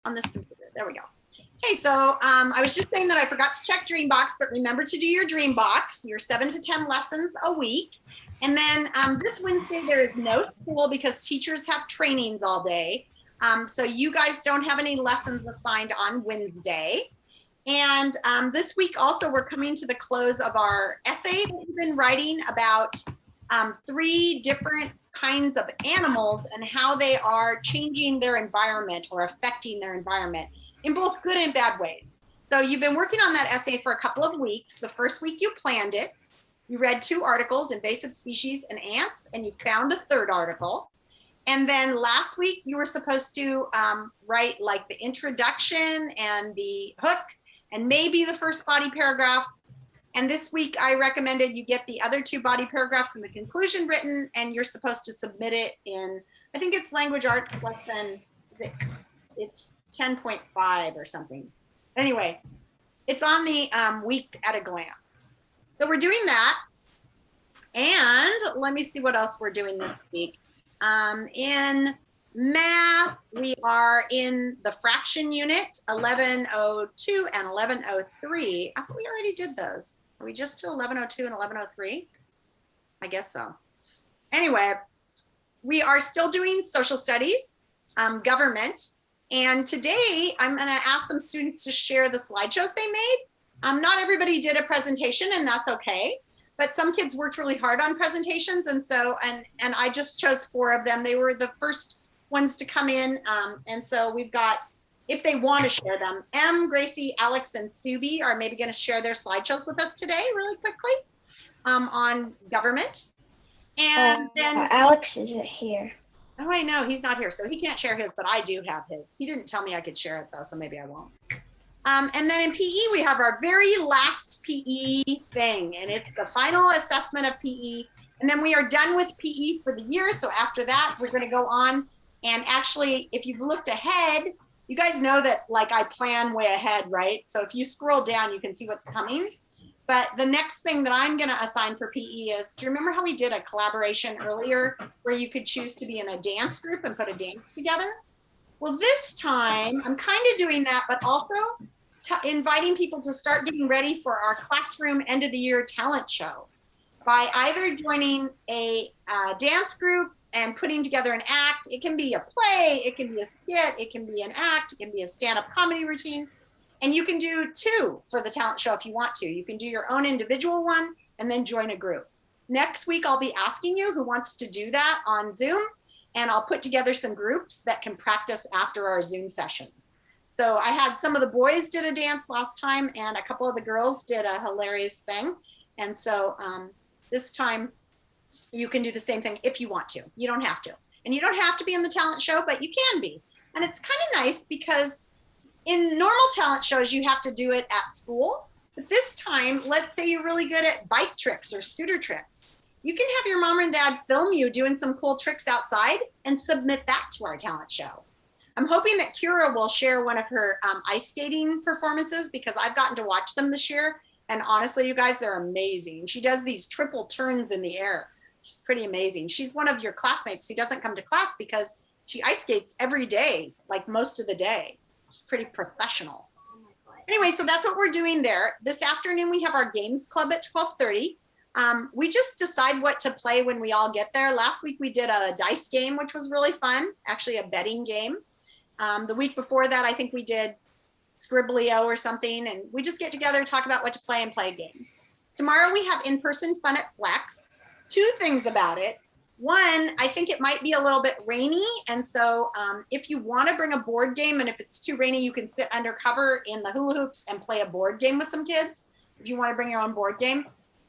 on this computer. There we go. Okay, so I was just saying that I forgot to check Dreambox, but remember to do your Dreambox, your 7 to 10 lessons a week. And then this Wednesday, there is no school because teachers have trainings all day. So you guys don't have any lessons assigned on Wednesday. And this week also, we're coming to the close of our essay that we've been writing about 3 different kinds of animals and how they are changing their environment or affecting their environment in both good and bad ways. So you've been working on that essay for a couple of weeks. The first week you planned it. You read 2 articles, invasive species and ants, and you found a 3rd article. And then last week you were supposed to write like the introduction and the hook and maybe the first body paragraph. And this week I recommended you get the other 2 body paragraphs and the conclusion written, and you're supposed to submit it in, I think it's language arts lesson, it's 10.5 or something. Anyway, it's on the week at a glance. So we're doing that. And let me see what else we're doing this week. In math, we are in the fraction unit, 1102 and 1103. I thought we already did those. Are we just to 1102 and 1103? I guess so. Anyway, we are still doing social studies, government. And today I'm going to ask some students to share the slideshows they made. Not everybody did a presentation, and that's okay. But some kids worked really hard on presentations, and so and I just chose 4 of them. They were the first ones to come in, and so we've got, if they want to share them, Gracie, Alex, and Subi are maybe going to share their slideshows with us today really quickly on government. And then Alex isn't here. Oh, I know, he's not here, so he can't share his, but I do have his. He didn't tell me I could share it though, so maybe I won't. And then in PE, we have our very last PE thing, and it's the final assessment of PE. And then we are done with PE for the year. So after that, we're going to go on. And actually, if you've looked ahead, you guys know that like I plan way ahead, right? So if you scroll down, you can see what's coming. But the next thing that I'm going to assign for PE is, do you remember how we did a collaboration earlier where you could choose to be in a dance group and put a dance together? Well, this time I'm kind of doing that, but also inviting people to start getting ready for our classroom end of the year talent show by either joining a dance group and putting together an act. It can be a play, it can be a skit, it can be an act, it can be a stand-up comedy routine. And you can do 2 for the talent show if you want to. You can do your own individual one and then join a group. Next week, I'll be asking you who wants to do that on Zoom, and I'll put together some groups that can practice after our Zoom sessions. So I had some of the boys did a dance last time, and a couple of the girls did a hilarious thing. And so this time you can do the same thing if you want to. You don't have to. And you don't have to be in the talent show, but you can be. And it's kind of nice because in normal talent shows, you have to do it at school. But this time, let's say you're really good at bike tricks or scooter tricks. You can have your mom and dad film you doing some cool tricks outside and submit that to our talent show. I'm hoping that Kira will share one of her ice skating performances because I've gotten to watch them this year. And honestly, you guys, they're amazing. She does these triple turns in the air. She's pretty amazing. She's one of your classmates who doesn't come to class because she ice skates every day, like most of the day. She's pretty professional. Anyway, so that's what we're doing there. This afternoon, we have our games club at 12:30. We just decide what to play when we all get there. Last week, we did a dice game, which was really fun, actually a betting game. The week before that, I think we did Scribblio or something, and we just get together, talk about what to play, and play a game. Tomorrow, we have in-person fun at Flex. 2 things about it. One, I think it might be a little bit rainy, and so if you want to bring a board game, and if it's too rainy, you can sit under cover in the hula hoops and play a board game with some kids, if you want to bring your own board game.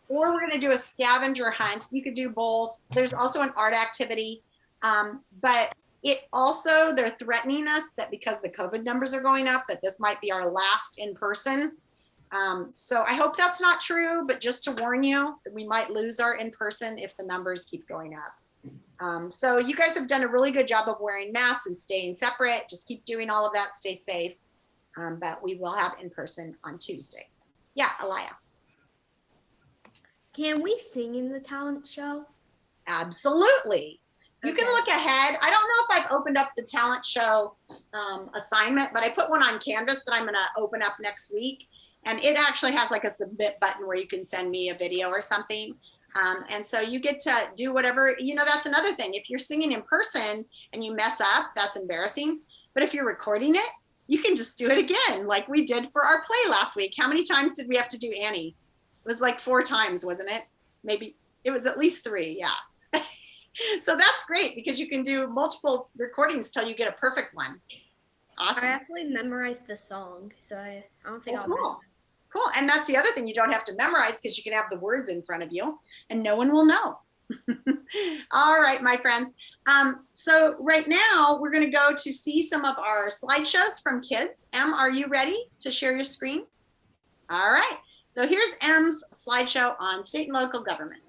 Or we're going to do a scavenger hunt. You could do both. There's also an art activity, but it also, they're threatening us that because the COVID numbers are going up, that this might be our last in person. So I hope that's not true, but just to warn you that we might lose our in-person if the numbers keep going up. So you guys have done a really good job of wearing masks and staying separate. Just keep doing all of that, stay safe. But we will have in-person on Tuesday. Yeah, Alaya. Can we sing in the talent show? Absolutely. You can look ahead. I don't know if I've opened up the talent show assignment, but I put one on Canvas that I'm going to open up next week. And it actually has like a submit button where you can send me a video or something. And so you get to do whatever, you know, that's another thing. If you're singing in person and you mess up, that's embarrassing. But if you're recording it, you can just do it again, like we did for our play last week. How many times did we have to do Annie? It was like 4 times, wasn't it? Maybe it was at least 3, yeah. So that's great because you can do multiple recordings till you get a perfect one. Awesome. I actually memorized the song, so I don't think I'll cool. Cool. And that's the other thing, you don't have to memorize because you can have the words in front of you and no one will know. All right, my friends. So right now we're going to go to see some of our slideshows from kids. Em, are you ready to share your screen? All right. So here's Em's slideshow on state and local government.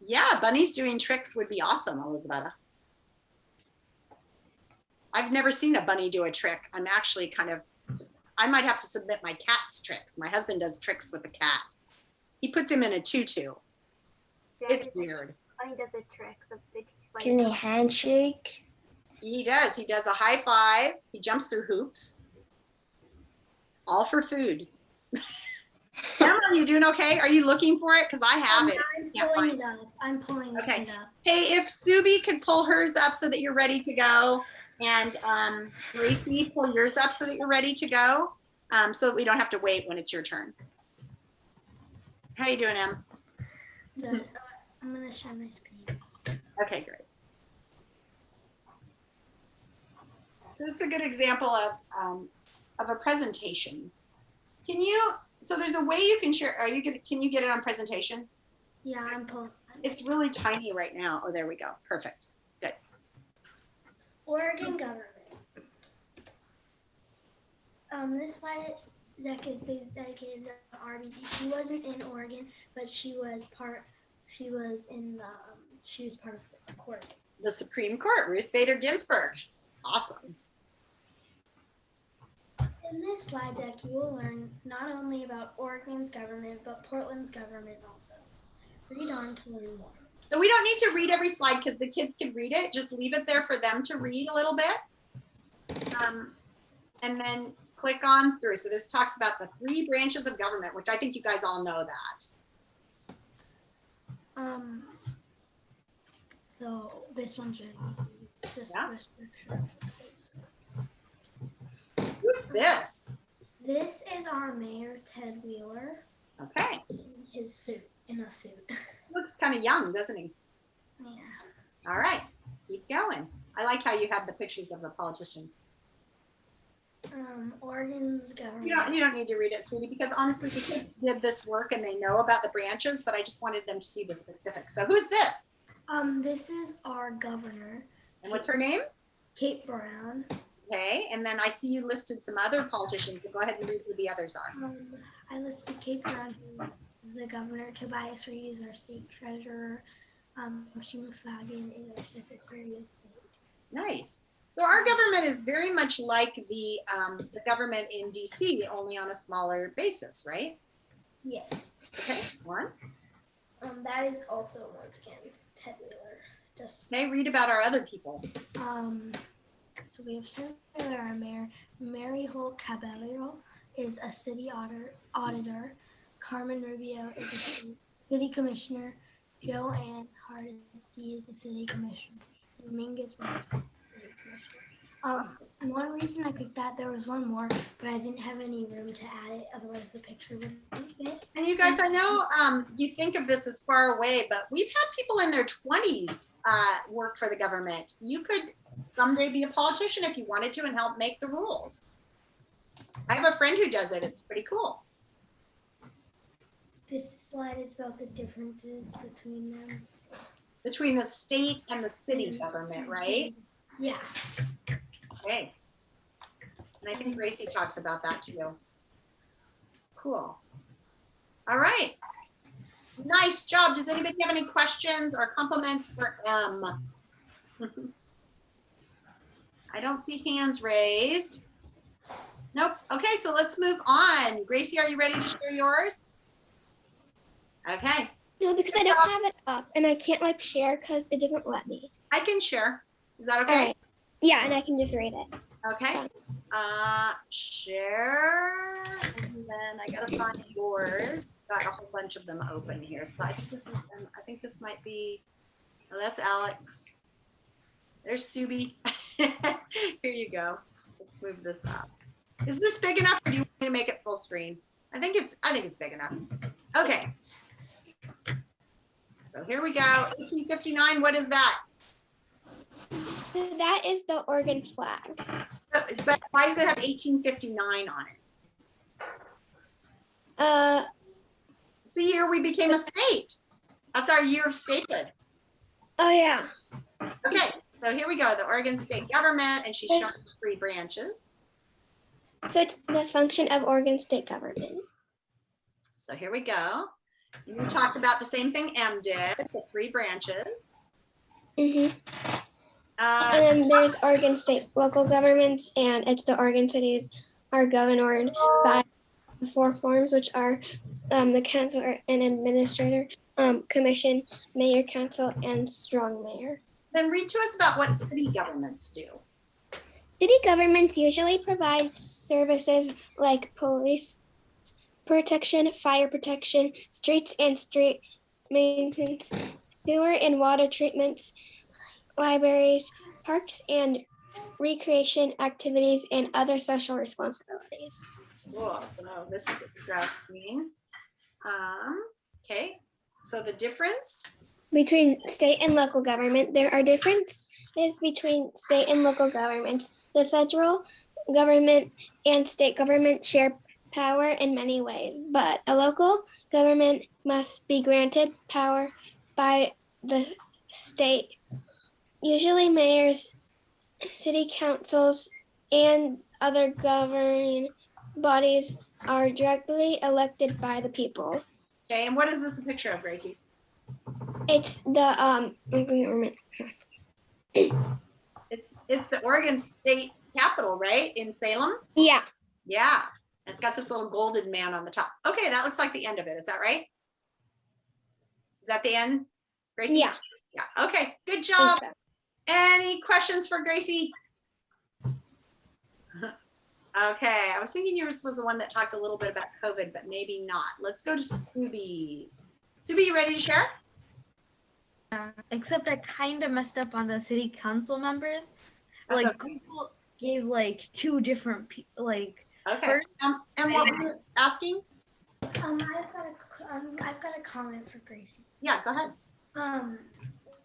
Yeah, bunnies doing tricks would be awesome, Elizabeth. I've never seen a bunny do a trick. I'm actually I might have to submit my cat's tricks. My husband does tricks with the cat. He puts him in a tutu. Yeah, it's weird. Bunny does a trick. Can he handshake? He does. He does a high five. He jumps through hoops. All for food. Emma, are you doing okay? Are you looking for it? Because I have it. I'm pulling it up. I'm pulling it up. Hey, if Subi could pull hers up so that you're ready to go, and Gracie, pull yours up so that you're ready to go, so that we don't have to wait when it's your turn. How you doing, Em? Good. I'm gonna share my screen. Okay, great. So this is a good example of a presentation. Can you? So there's a way you can share. Can you get it on presentation? Yeah, I'm pulling. It's really tiny right now. Oh, there we go. Perfect. Good. Oregon government. This slide deck is dedicated to RBG. She wasn't in Oregon, but she was part of the court. The Supreme Court, Ruth Bader Ginsburg. Awesome. In this slide deck, you will learn not only about Oregon's government, but Portland's government also. Read on to learn more. So we don't need to read every slide because the kids can read it. Just leave it there for them to read a little bit. And then click on through. So this talks about the 3 branches of government, which I think you guys all know that. So this one's really easy. Just Yeah. the structure. Who's this? This is our mayor, Ted Wheeler, Okay. in a suit. Looks kind of young, doesn't he? Yeah. All right. Keep going. I like how you have the pictures of the politicians. Oregon's government. You don't need to read it, sweetie, because honestly, the kids did this work and they know about the branches, but I just wanted them to see the specifics. So who's this? This is our governor. And what's her name? Kate Brown. Okay, and then I see you listed some other politicians, so go ahead and read who the others are. I listed Kate Brown, the governor, Tobias Reed, our state treasurer, Shima Fagan is our secretary of state. Nice. So our government is very much like the government in DC, only on a smaller basis, right? Yes. Okay, one. That is also, once again, Ted Wheeler. Okay, read about our other people. So we have Ted Wheeler, our mayor. Mary Holt Caballero is a city auditor. Carmen Rubio is a city commissioner. Joanne Hardesty is a city commissioner. And Mingus Rose is a city commissioner. One reason I picked that, there was one more, but I didn't have any room to add it, otherwise the picture wouldn't fit. And you guys, I know you think of this as far away, but we've had people in their 20s work for the government. You could someday be a politician if you wanted to and help make the rules. I have a friend who does it. It's pretty cool. This slide is about the differences between them. Between the state and the city government, right? Yeah. Okay. And I think Gracie talks about that too. Cool. All right. Nice job. Does anybody have any questions or compliments for Em? I don't see hands raised. Nope. Okay, so let's move on. Gracie, are you ready to share yours? Okay. No, because I don't have it up and I can't like share because it doesn't let me. I can share. Is that All okay? right. Yeah, and I can just read it. Okay. Share. And then I gotta find yours. Got a whole bunch of them open here. So I think this is I think this might be, oh, that's Alex. There's Subi. Here you go. Let's move this up. Is this big enough or do you want me to make it full screen? I think it's big enough. Okay. So here we go. 1859, what is that? That is the Oregon flag. But why does it have 1859 on it? It's the year we became a state. That's our year of statehood. Oh yeah. Okay, so here we go. The Oregon state government, and she's showing the 3 branches. So it's the function of Oregon state government. So here we go. You talked about the same thing M did, the 3 branches. And then there's Oregon state local governments, and it's the Oregon cities are governed by 4 forms, which are the council and administrator, commission, mayor, council, and strong mayor. Then read to us about what city governments do. City governments usually provide services like police protection, fire protection, streets and street maintenance, sewer and water treatments, libraries, parks and recreation activities, and other social responsibilities. Cool. So this is interesting. Okay. So the difference Between state and local government, there are differences between state and local governments. The federal government and state government share power in many ways, but a local government must be granted power by the state. Usually mayors, city councils, and other governing bodies are directly elected by the people. Okay, and what is this a picture of, Gracie? It's the government. It's the Oregon State Capitol, right? In Salem? Yeah. Yeah. It's got this little golden man on the top. Okay, that looks like the end of it. Is that right? Is that the end, Gracie? Yeah. Yeah. Okay, good job. Any questions for Gracie? Okay, I was thinking yours was the one that talked a little bit about COVID, but maybe not. Let's go to Subi's. Subi, you ready to share? Except I kind of messed up on the city council members. That's Like okay. Google gave like 2 different like. Okay. And what were you asking? I've got a comment for Gracie. Yeah, go ahead.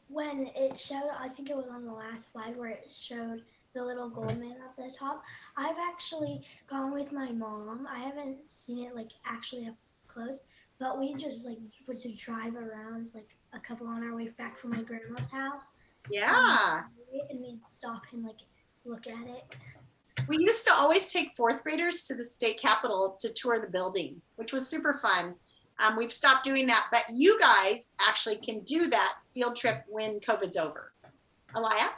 When it showed, I think it was on the last slide where it showed the little gold man at the top. I've actually gone with my mom. I haven't seen it like actually up close, but we just like were to drive around like a couple on our way back from my grandma's house. Yeah. And we'd stop and like look at it. We used to always take 4th graders to the state capitol to tour the building, which was super fun. We've stopped doing that, but you guys actually can do that field trip when COVID's over. Alaya?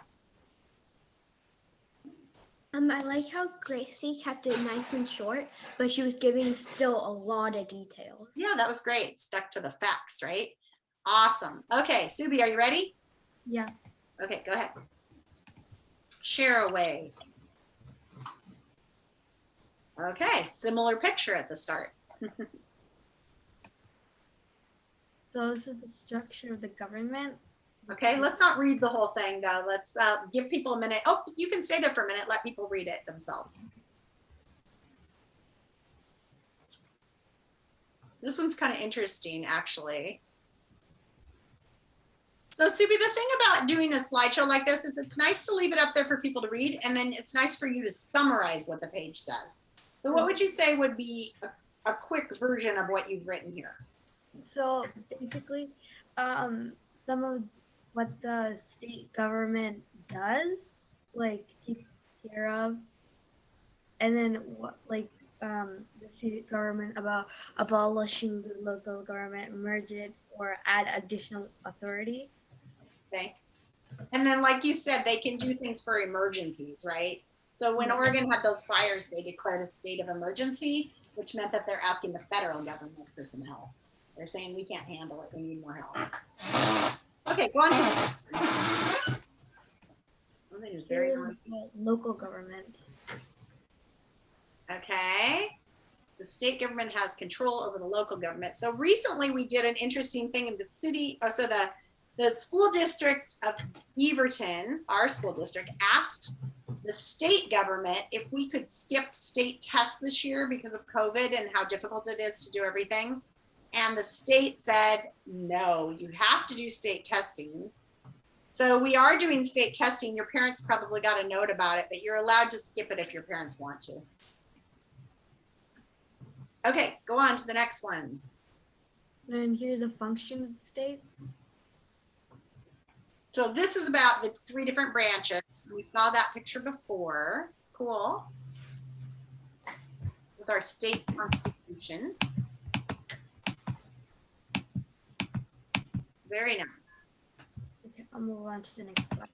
I like how Gracie kept it nice and short, but she was giving still a lot of details. Yeah, that was great. Stuck to the facts, right? Awesome. Okay, Subi, are you ready? Yeah. Okay, go ahead. Share away. Okay, similar picture at the start. Those are the structure of the government. Okay, let's not read the whole thing though. Let's give people a minute. Oh, you can stay there for a minute. Let people read it themselves. This one's kind of interesting, actually. So Subi, the thing about doing a slideshow like this is it's nice to leave it up there for people to read, and then it's nice for you to summarize what the page says. So what would you say would be a quick version of what you've written here? So basically, some of what the state government does, like take care of, and then what like the state government about abolishing the local government, merge it, or add additional authority. Okay. And then like you said, they can do things for emergencies, right? So when Oregon had those fires, they declared a state of emergency, which meant that they're asking the federal government for some help. They're saying we can't handle it. We need more help. Okay, go on to the. Something is very Here's noisy. local government. Okay. The state government has control over the local government. So recently we did an interesting thing in the city. Oh, so the school district of Beaverton, our school district, asked the state government if we could skip state tests this year because of COVID and how difficult it is to do everything. And the state said, no, you have to do state testing. So we are doing state testing. Your parents probably got a note about it, but you're allowed to skip it if your parents want to. Okay, go on to the next one. And here's a function of the state. So this is about the 3 different branches. We saw that picture before. Cool. With our state constitution. Very nice. Okay, I'll move on to the next slide.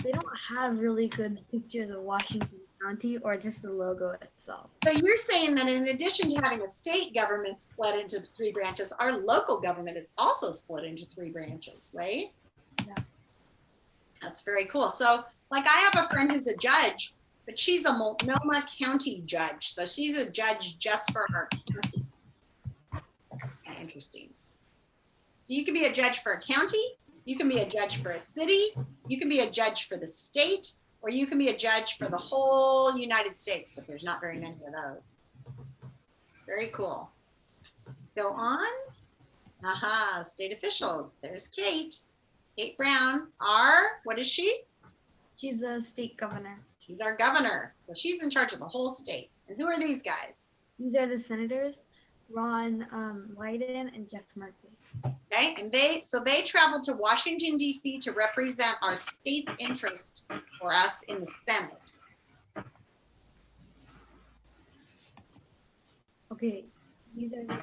They don't have really good pictures of Washington County or just the logo itself. So you're saying that in addition to having a state government split into 3 branches, our local government is also split into 3 branches, right? Yeah. That's very cool. So like I have a friend who's a judge, but she's a Multnomah County judge. So she's a judge just for our county. Interesting. So you can be a judge for a county, you can be a judge for a city, you can be a judge for the state, or you can be a judge for the whole United States, but there's not very many of those. Very cool. Go on. Aha, state officials. There's Kate. Kate Brown. What is she? She's a state governor. She's our governor. So she's in charge of the whole state. And who are these guys? These are the senators, Ron Wyden and Jeff Merkley. Okay, and they traveled to Washington, D.C. to represent our state's interest for us in the Senate. Okay, these are the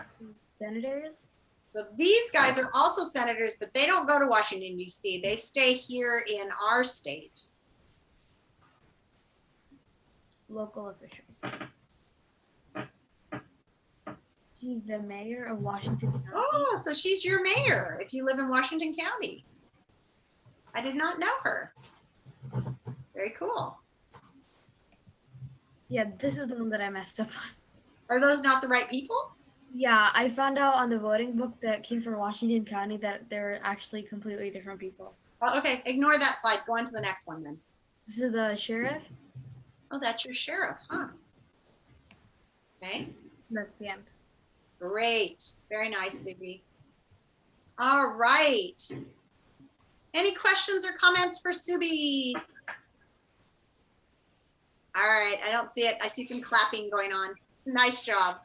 senators. So these guys are also senators, but they don't go to Washington, D.C. They stay here in our state. Local officials. She's the mayor of Washington County. Oh, so she's your mayor if you live in Washington County. I did not know her. Very cool. Yeah, this is the one that I messed up on. Are those not the right people? Yeah, I found out on the voting book that came from Washington County that they're actually completely different people. Oh, okay, ignore that slide. Go on to the next one then. This is the sheriff. Oh, that's your sheriff, huh? Okay. That's the end. Great. Very nice, Subi. All right. Any questions or comments for Subi? All right. I don't see it. I see some clapping going on. Nice job.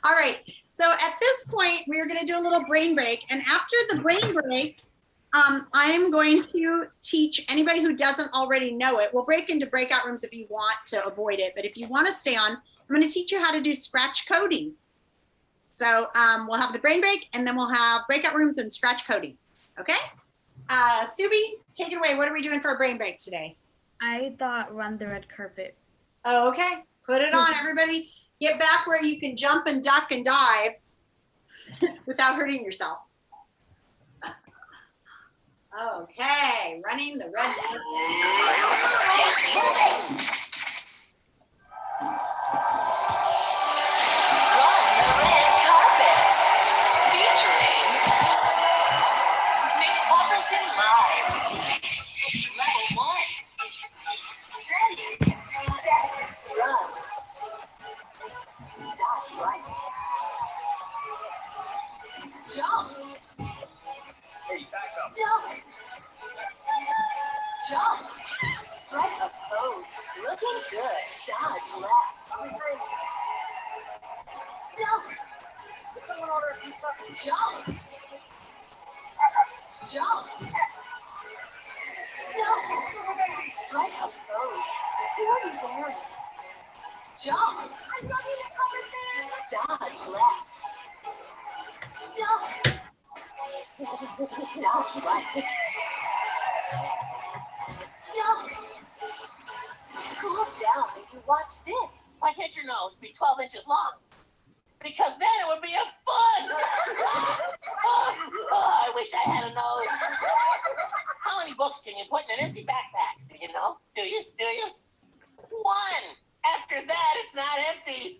All right. So at this point, we're going to do a little brain break. And after the brain break, I'm going to teach anybody who doesn't already know it. We'll break into breakout rooms if you want to avoid it. But if you want to stay on, I'm going to teach you how to do scratch coding. So we'll have the brain break and then we'll have breakout rooms and scratch coding. Okay? Subi, take it away. What are we doing for a brain break today? I thought run the red carpet. Oh, okay. Put it on, everybody. Get back where you can jump and duck and dive without hurting yourself. Okay, running the red carpet. Jump. Strike a pose. Looking good. Dodge left. Jump. Did someone order a pizza? Jump. Jump. Jump. Strike a pose. Who are you wearing? Jump. I'm running a conversation. Dodge left. Jump. Dodge right. Jump. Cool down as you watch this. I hit did your nose be 12 inches long? Because then it would be a fun. I wish I had a nose. How many books can you put in an empty backpack? Do you know? Do you? Do you? One. After that, it's not empty.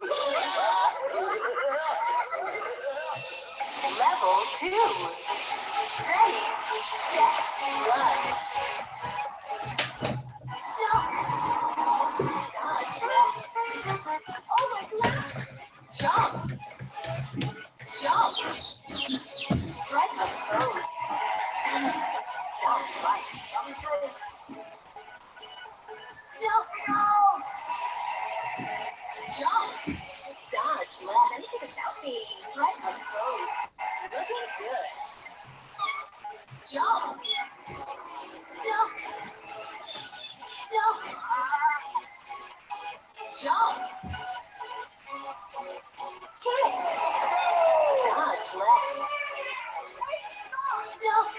Level 2. Ready, set, run. Duck. Dodge left. Oh my God. Jump. Jump. Strike a pose. Spin. Dodge right. Duck. Jump. Dodge left. Let me take a selfie. Strike a pose. Looking good. Jump. Duck. Duck. Jump. Kick. Dodge left. Duck.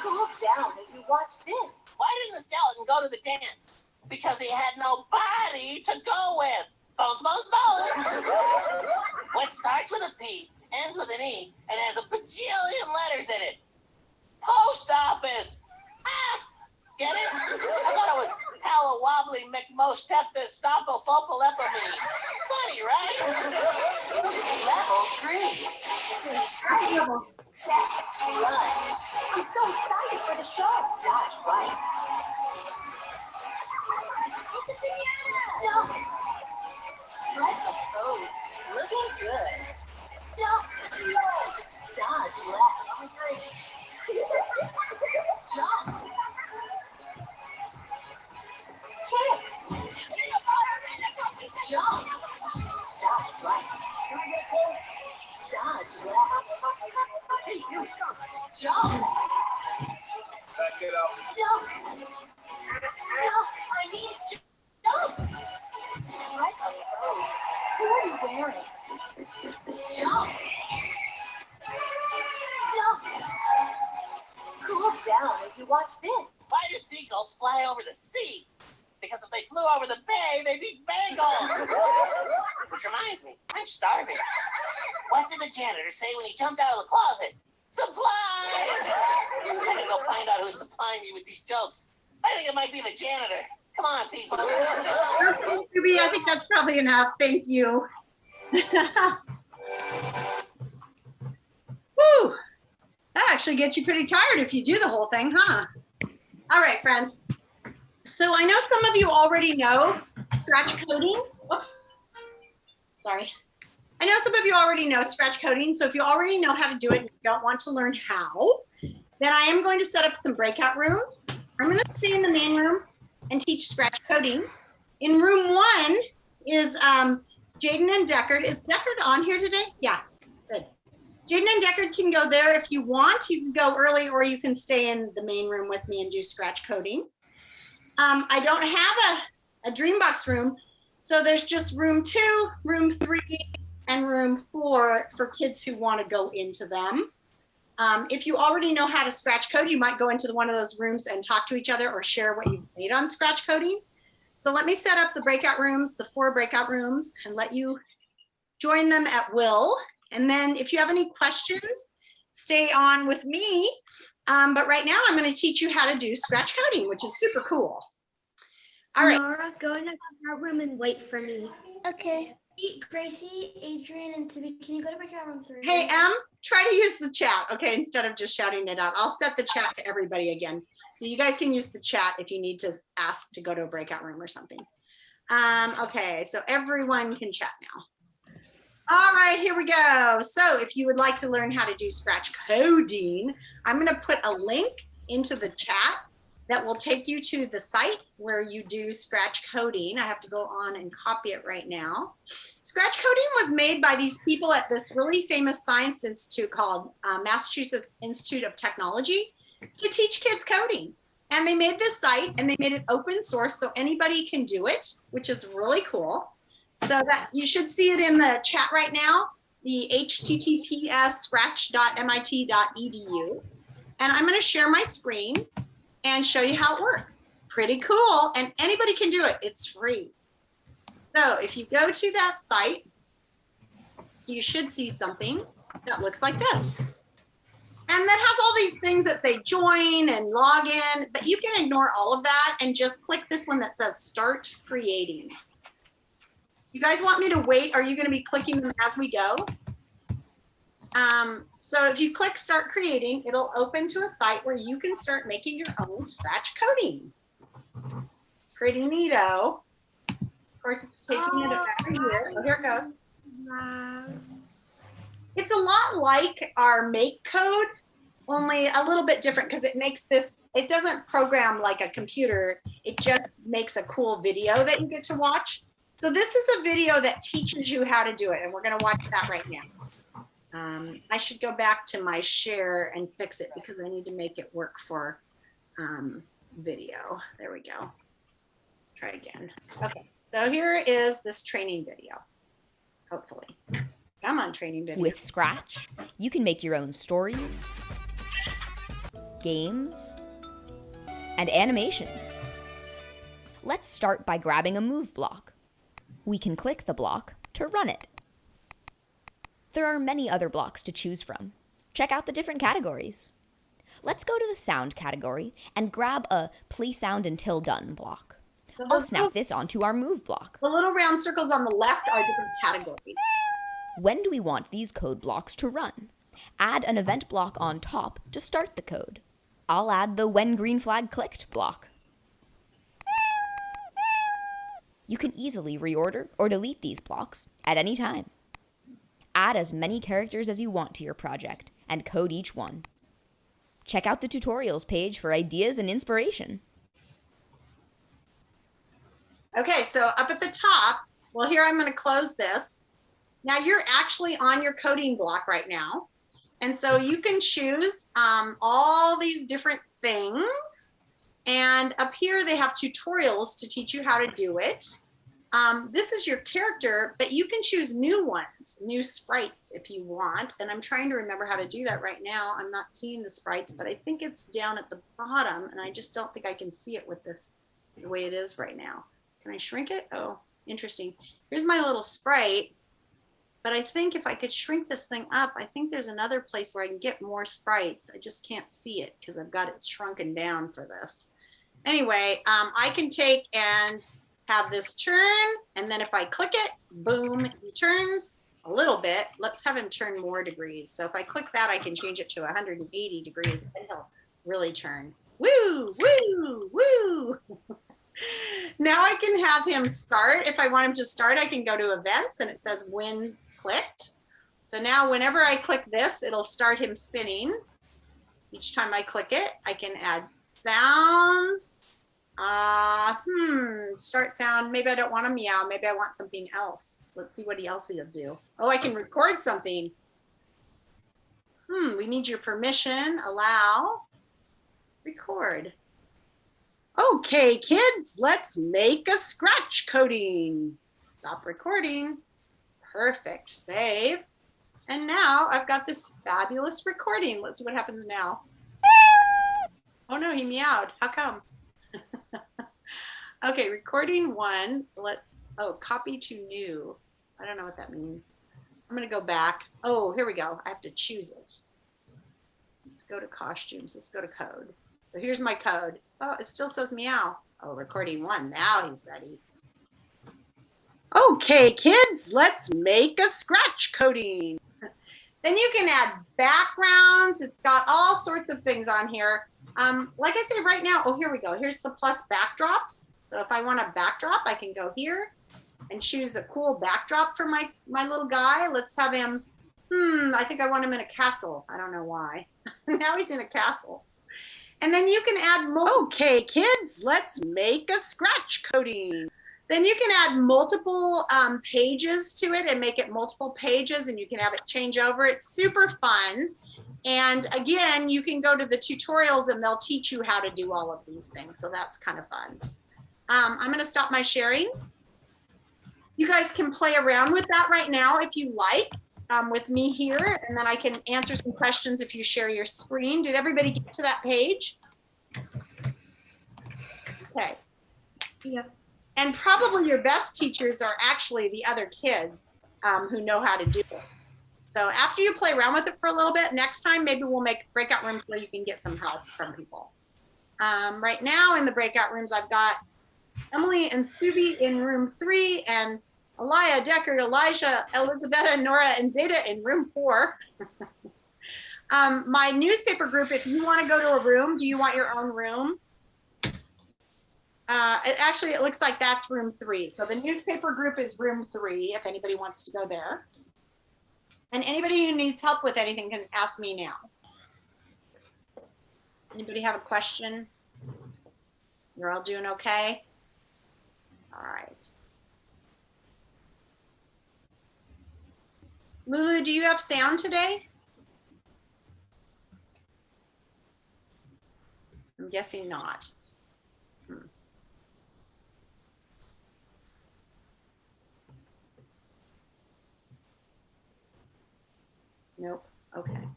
Cool down as you watch this. Why didn't the skeleton go to the dance? Because he had no body to go with. Bones, bones, bones. What starts with a P, ends with an E, and has a bajillion letters in it. Post office. Ah, get it? I thought it was Halla Wobbly McMostepis Stopophopolepamine. Funny, right? Level 3. Ready, set, run. I'm so excited for the show. Dodge right. Duck. Strike a pose. Looking good. Duck. Dodge left. Jump. Kick. Jump. Dodge right. Dodge left. Hey, you stop. Jump. Back it up. Duck. Duck. I need to jump. Strike a pose. Who are you wearing? Jump. Duck. Cool down as you watch this. Why do seagulls fly over the sea? Because if they flew over the bay, they'd be bagels. Which reminds me, I'm starving. What did the janitor say when he jumped out of the closet? Supplies! I'm gonna go find out who's supplying me with these jokes. I think it might be the janitor. Come on, people. Okay, Ruby, I think that's probably enough. Thank you. Whew. That actually gets you pretty tired if you do the whole thing, huh? All right, friends. So I know some of you already know scratch coding. Whoops. Sorry. I know some of you already know scratch coding. So if you already know how to do it and you don't want to learn how, then I am going to set up some breakout rooms. I'm going to stay in the main room and teach scratch coding. In room 1 is Jaden and Deckard. Is Deckard on here today? Yeah, good. Jaden and Deckard can go there if you want. You can go early or you can stay in the main room with me and do scratch coding. I don't have a Dreambox room, so there's just room 2, room 3, and room 4 for kids who want to go into them. If you already know how to scratch code, you might go into one of those rooms and talk to each other or share what you've made on scratch coding. So let me set up the breakout rooms, the 4 breakout rooms, and let you join them at will. And then if you have any questions, stay on with me. But right now I'm going to teach you how to do scratch coding, which is super cool. All right. Nora, go in the breakout room and wait for me. Okay. Gracie, Adrian, and Tibby, can you go to breakout room 3? Hey, try to use the chat, okay, instead of just shouting it out. I'll set the chat to everybody again. So you guys can use the chat if you need to ask to go to a breakout room or something. Okay, so everyone can chat now. All right, here we go. So if you would like to learn how to do scratch coding, I'm going to put a link into the chat that will take you to the site where you do scratch coding. I have to go on and copy it right now. Scratch coding was made by these people at this really famous science institute called Massachusetts Institute of Technology to teach kids coding. And they made this site and they made it open source so anybody can do it, which is really cool. So that you should see it in the chat right now, the https://scratch.mit.edu. And I'm going to share my screen and show you how it works. It's pretty cool, and anybody can do it. It's free. So if you go to that site, you should see something that looks like this. And that has all these things that say join and log in, but you can ignore all of that and just click this one that says start creating. You guys want me to wait? Are you going to be clicking them as we go? So if you click start creating, it'll open to a site where you can start making your own Scratch coding. Pretty neato. Of course, it's taking it about a year. Oh, here it goes. It's a lot like our make code, only a little bit different because it makes this, it doesn't program like a computer. It just makes a cool video that you get to watch. So this is a video that teaches you how to do it, and we're going to watch that right now. I should go back to my share and fix it because I need to make it work for video. There we go. Try again. Okay, so here is this training video, hopefully. Come on, training video. With Scratch, you can make your own stories, games, and animations. Let's start by grabbing a move block. We can click the block to run it. There are many other blocks to choose from. Check out the different categories. Let's go to the sound category and grab a play sound until done block. I'll snap this onto our move block. The little round circles on the left are different categories. When do we want these code blocks to run? Add an event block on top to start the code. I'll add the when green flag clicked block. You can easily reorder or delete these blocks at any time. Add as many characters as you want to your project and code each one. Check out the tutorials page for ideas and inspiration. Okay, so up at the top, well, here I'm going to close this. Now you're actually on your coding block right now. And so you can choose all these different things. And up here they have tutorials to teach you how to do it. This is your character, but you can choose new ones, new sprites if you want. And I'm trying to remember how to do that right now. I'm not seeing the sprites, but I think it's down at the bottom, and I just don't think I can see it with this the way it is right now. Can I shrink it? Oh, interesting. Here's my little sprite. But I think if I could shrink this thing up, I think there's another place where I can get more sprites. I just can't see it because I've got it shrunken down for this. Anyway, I can take and have this turn, and then if I click it, boom, he turns a little bit. Let's have him turn more degrees. So if I click that, I can change it to 180 degrees, and he'll really turn. Woo, woo, woo. Now I can have him start. If I want him to start, I can go to events, and it says when clicked. So now whenever I click this, it'll start him spinning. Each time I click it, I can add sounds. Start sound. Maybe I don't want a meow. Maybe I want something else. Let's see what else he'll do. Oh, I can record something. We need your permission. Allow. Record. Okay, kids, let's make a Scratch coding. Stop recording. Perfect. Save. And now I've got this fabulous recording. Let's see what happens now. Oh no, he meowed. How come? Okay, recording one. Let's, copy to new. I don't know what that means. I'm going to go back. Oh, here we go. I have to choose it. Let's go to costumes. Let's go to code. So here's my code. Oh, it still says meow. Oh, recording one. Now he's ready. Okay, kids, let's make a Scratch coding. Then you can add backgrounds. It's got all sorts of things on here. Like I say right now, oh, here we go. Here's the plus backdrops. So if I want a backdrop, I can go here and choose a cool backdrop for my little guy. Let's have him, I think I want him in a castle. I don't know why. Now he's in a castle. And then you can add multiple. Okay, kids, let's make a Scratch coding. Then you can add multiple pages to it and make it multiple pages, and you can have it change over. It's super fun. And again, you can go to the tutorials and they'll teach you how to do all of these things. So that's kind of fun. I'm going to stop my sharing. You guys can play around with that right now if you like with me here, and then I can answer some questions if you share your screen. Did everybody get to that page? Okay. Yeah. And probably your best teachers are actually the other kids who know how to do it. So after you play around with it for a little bit, next time maybe we'll make breakout rooms where you can get some help from people. Right now in the breakout rooms, I've got Emily and Subi in room 3 and Alaya, Deckard, Elijah, Elizabetta, Nora, and Zeta in room 4. My newspaper group, if you want to go to a room, do you want your own room? Actually, it looks like that's room 3. So the newspaper group is room 3, if anybody wants to go there. And anybody who needs help with anything can ask me now. Anybody have a question? You're all doing okay? All right. Lulu, do you have sound today? I'm guessing not. Nope. Okay.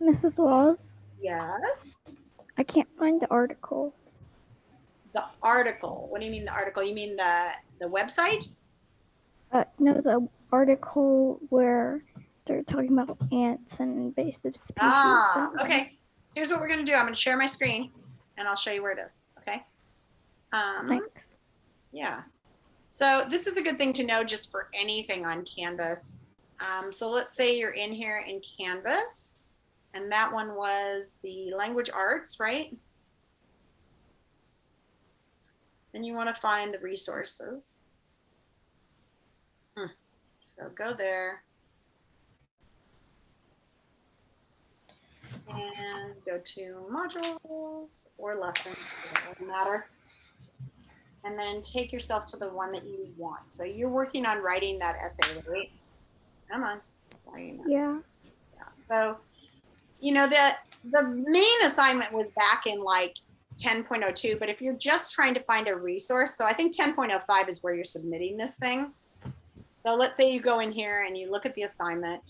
Mrs. Laws, Yes. I can't find the article. The article. What do you mean the article? You mean the website? No, the article where they're talking about ants and invasive species. Ah, okay. Here's what we're going to do. I'm going to share my screen and I'll show you where it is. Okay. Thanks. Yeah. So this is a good thing to know just for anything on Canvas. So let's say you're in here in Canvas, and that one was the language arts, right? Then you want to find the resources. So go there. And go to modules or lessons, it doesn't matter. And then take yourself to the one that you want. So you're working on writing that essay, right? Come on. Yeah. Yeah. So, you know, the main assignment was back in like 10.02, but if you're just trying to find a resource, so I think 10.05 is where you're submitting this thing. So let's say you go in here and you look at the assignment.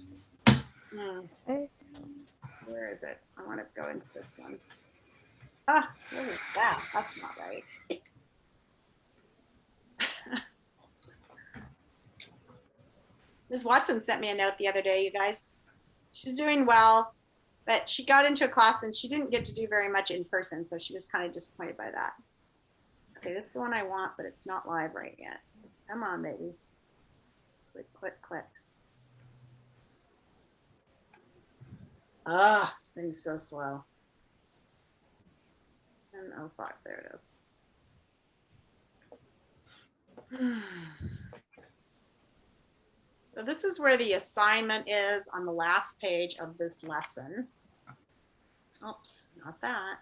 Okay. Where is it? I want to go into this one. Ah, what is that? That's not right. Ms. Watson sent me a note the other day, you guys. She's doing well, but she got into a class and she didn't get to do very much in person, so she was kind of disappointed by that. Okay, this is the one I want, but it's not live right yet. Come on, baby. Click, click, click. Ah, this thing's so slow. 10:05, there it is. So this is where the assignment is on the last page of this lesson. Oops, not that.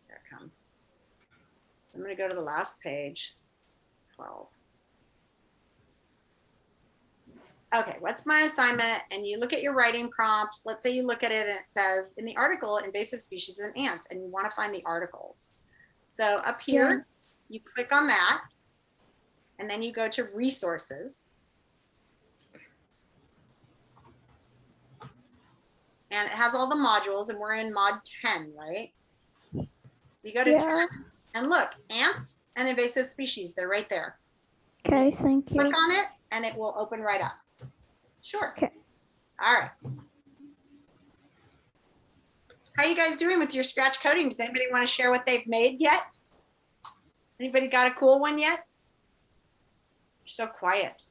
There it comes. I'm going to go to the last page, 12. Okay, what's my assignment? And you look at your writing prompts. Let's say you look at it and it says in the article, invasive species and ants, and you want to find the articles. So up here, you click on that, and then you go to resources. And it has all the modules, and we're in mod 10, right? So you go to 10, and look, ants and invasive species, they're right there. Okay, thank you. Click on it, and it will open right up. Sure. Okay. All right. How you guys doing with your scratch coding? Does anybody want to share what they've made yet? Anybody got a cool one yet? You're so quiet.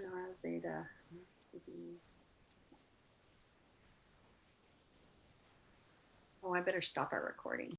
Nora, Zeta, oh, I better stop our recording.